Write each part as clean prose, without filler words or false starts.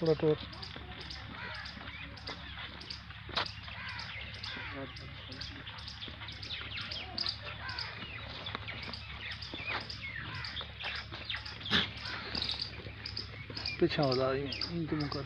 थोड़ा टोर पीछा हो रहा है तुम कर।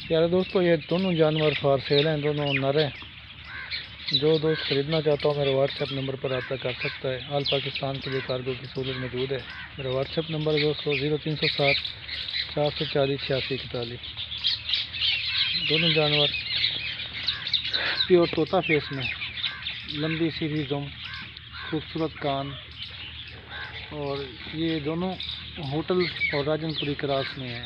प्यारे दोस्तों, ये दोनों जानवर फॉर सेल हैं, दोनों नर हैं। जो दोस्त खरीदना चाहता हो मेरे व्हाट्सएप नंबर पर रब्ता कर सकता है। ऑल पाकिस्तान के लिए कार्गो की सहूलत मौजूद है। मेरा व्हाट्सएप नंबर है दोस्तों 0307 440 8641। दोनों जानवर प्योर तोता फेस में, लंबी सीधी दुम, खूबसूरत कान, और ये दोनों होटल और राजनपुरी क्रॉस में हैं।